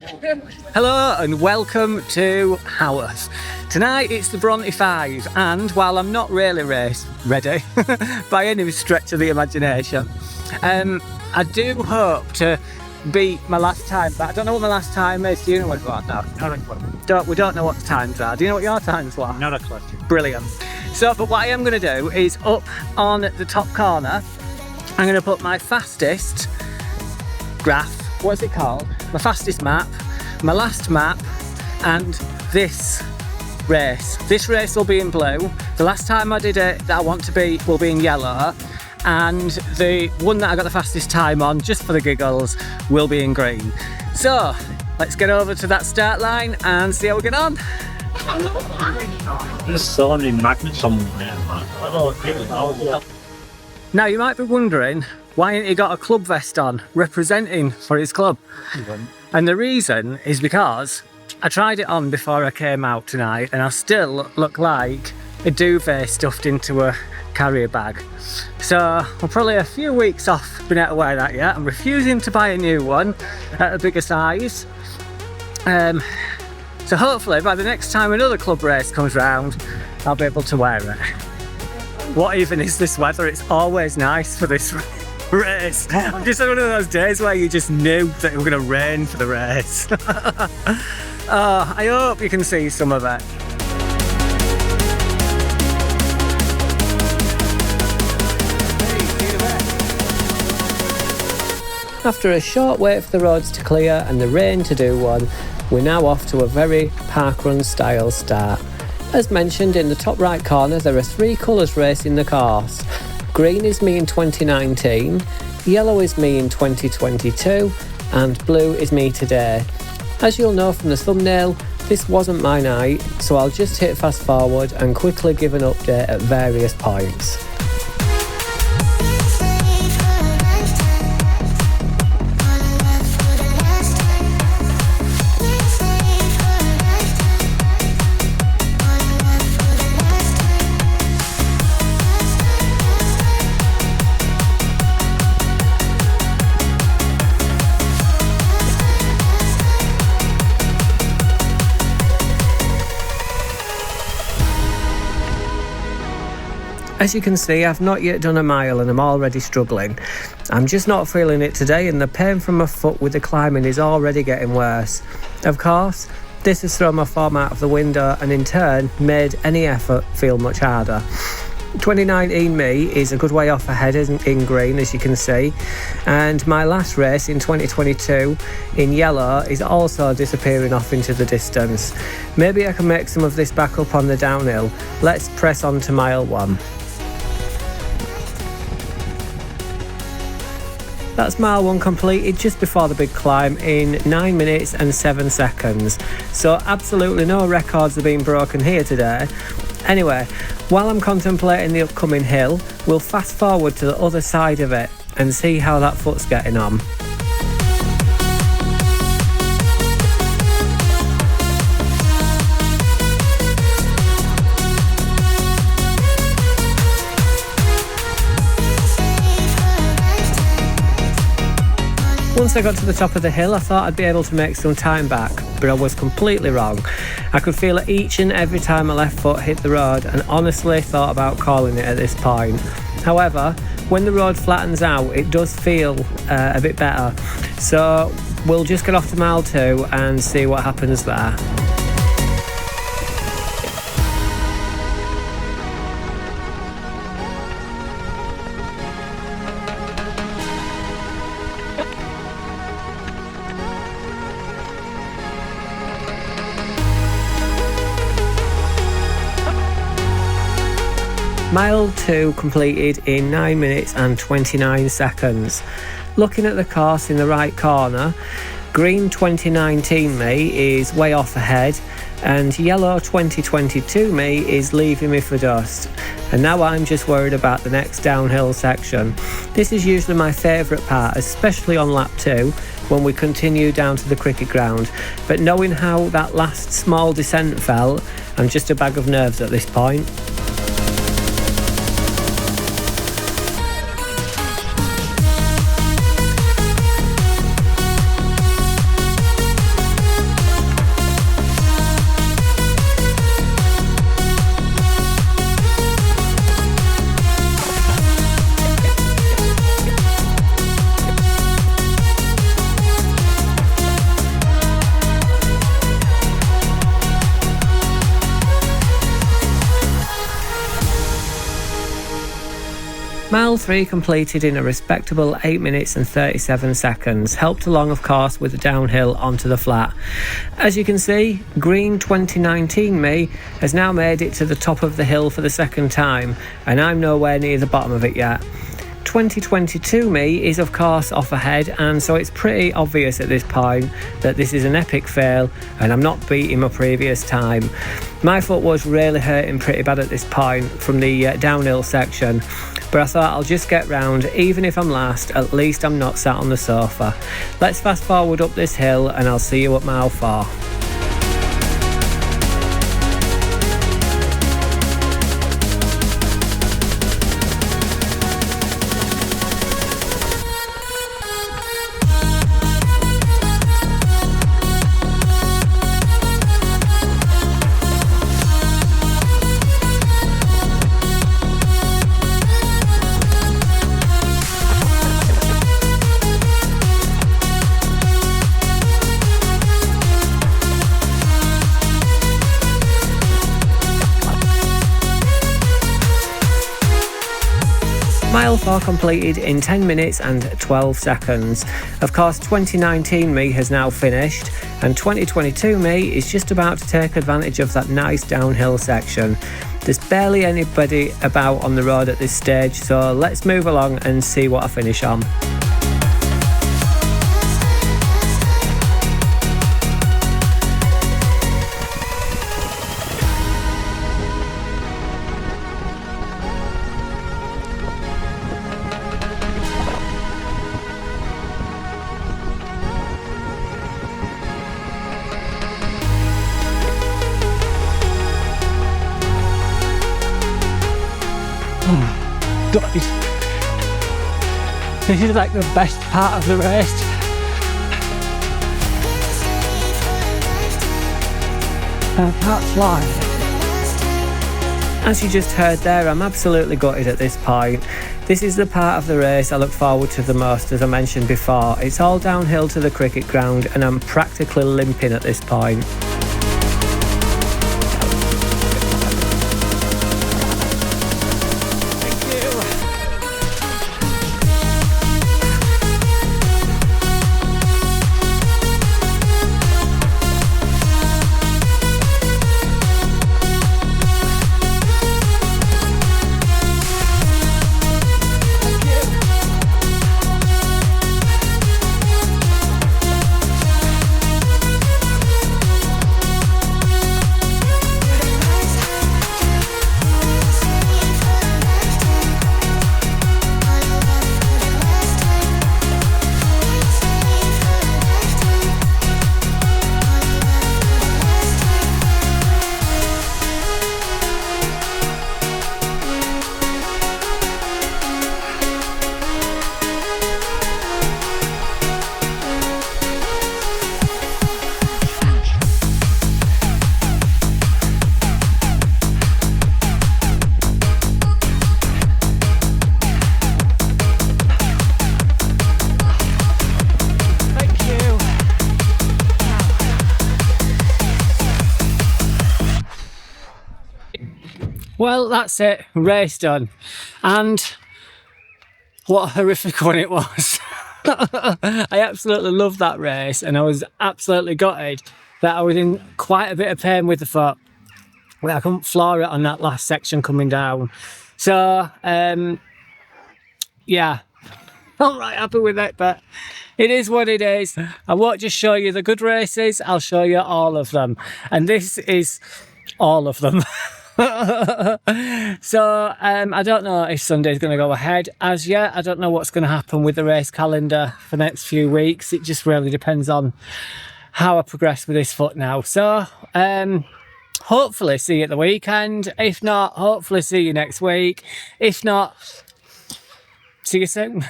Hello and welcome to Haworth. Tonight it's the Bronte 5, and while I'm not really race ready by any stretch of the imagination, I do hope to beat my last time, but I don't know what my last time is. Do you know what it was? No, Not a clue. we don't know what the times are. Do you know what your times were? Not a clue. Brilliant. So, but what I am going to do is up on the top corner, I'm going to put my fastest graph, what's it called? My fastest map, my last map, and this race. This race will be in blue. The last time I did it that I want to beat will be in yellow, and the one that I got the fastest time on, just for the giggles, will be in green. So let's get over to that start line and see how we get on. There's so many magnets on there. Now you might be wondering, why ain't he got a club vest on representing for his club? And the reason is because I tried it on before I came out tonight and I still look like a duvet stuffed into a carrier bag. So we're probably a few weeks off being able to wear that yet. I'm refusing to buy a new one at a bigger size. So hopefully by the next time another club race comes round, I'll be able to wear it. What even is this weather? It's always nice for this race. I'm just one of those days where you just knew that it was going to rain for the race. Oh, I hope you can see some of it. After a short wait for the roads to clear and the rain to do one, we're now off to a very parkrun style start. As mentioned, in the top right corner there are three colours racing the course. Green is me in 2019, yellow is me in 2022, and blue is me today. As you'll know from the thumbnail, this wasn't my night, so I'll just hit fast forward and quickly give an update at various points. As you can see, I've not yet done a mile and I'm already struggling. I'm just not feeling it today, and the pain from my foot with the climbing is already getting worse. Of course, this has thrown my form out of the window and in turn made any effort feel much harder. 2019 me is a good way off ahead in green, as you can see, and my last race in 2022 in yellow is also disappearing off into the distance. Maybe I can make some of this back up on the downhill. Let's press on to mile 1. That's mile 1 completed just before the big climb in 9 minutes and 7 seconds. So absolutely no records are being broken here today. Anyway, while I'm contemplating the upcoming hill, we'll fast forward to the other side of it and see how that foot's getting on. Once I got to the top of the hill, I thought I'd be able to make some time back, but I was completely wrong. I could feel it each and every time my left foot hit the road and honestly thought about calling it at this point. However, when the road flattens out, it does feel a bit better. So we'll just get off to mile 2 and see what happens there. Mile 2 completed in 9 minutes and 29 seconds. Looking at the course in the right corner, green 2019 me is way off ahead and yellow 2022 me is leaving me for dust. And now I'm just worried about the next downhill section. This is usually my favourite part, especially on lap 2 when we continue down to the cricket ground. But knowing how that last small descent felt, I'm just a bag of nerves at this point. Mile 3 completed in a respectable 8 minutes and 37 seconds, helped along of course with the downhill onto the flat. As you can see, green 2019 me has now made it to the top of the hill for the second time, and I'm nowhere near the bottom of it yet. 2022 me is of course off ahead, and so it's pretty obvious at this point that this is an epic fail and I'm not beating my previous time. My foot was really hurting pretty bad at this point from the downhill section, but I thought I'll just get round. Even if I'm last, at least I'm not sat on the sofa. Let's fast forward up this hill and I'll see you at mile 4. Mile 4 completed in 10 minutes and 12 seconds. Of course, 2019 me has now finished, and 2022 me is just about to take advantage of that nice downhill section. There's barely anybody about on the road at this stage, so let's move along and see what I finish on. Guys, this is like the best part of the race. I can't fly. As you just heard there, I'm absolutely gutted at this point. This is the part of the race I look forward to the most, as I mentioned before. It's all downhill to the cricket ground and I'm practically limping at this point. Well, that's it, race done. And what a horrific one it was. I absolutely loved that race, and I was absolutely gutted that I was in quite a bit of pain with the foot. Well, I couldn't floor it on that last section coming down. So, yeah, not right happy with it, but it is what it is. I won't just show you the good races, I'll show you all of them. And this is all of them. So I don't know if Sunday's going to go ahead as yet. I don't know what's going to happen with the race calendar for the next few weeks. It just really depends on how I progress with this foot now. So hopefully see you at the weekend. If not, hopefully see you next week. If not, see you soon.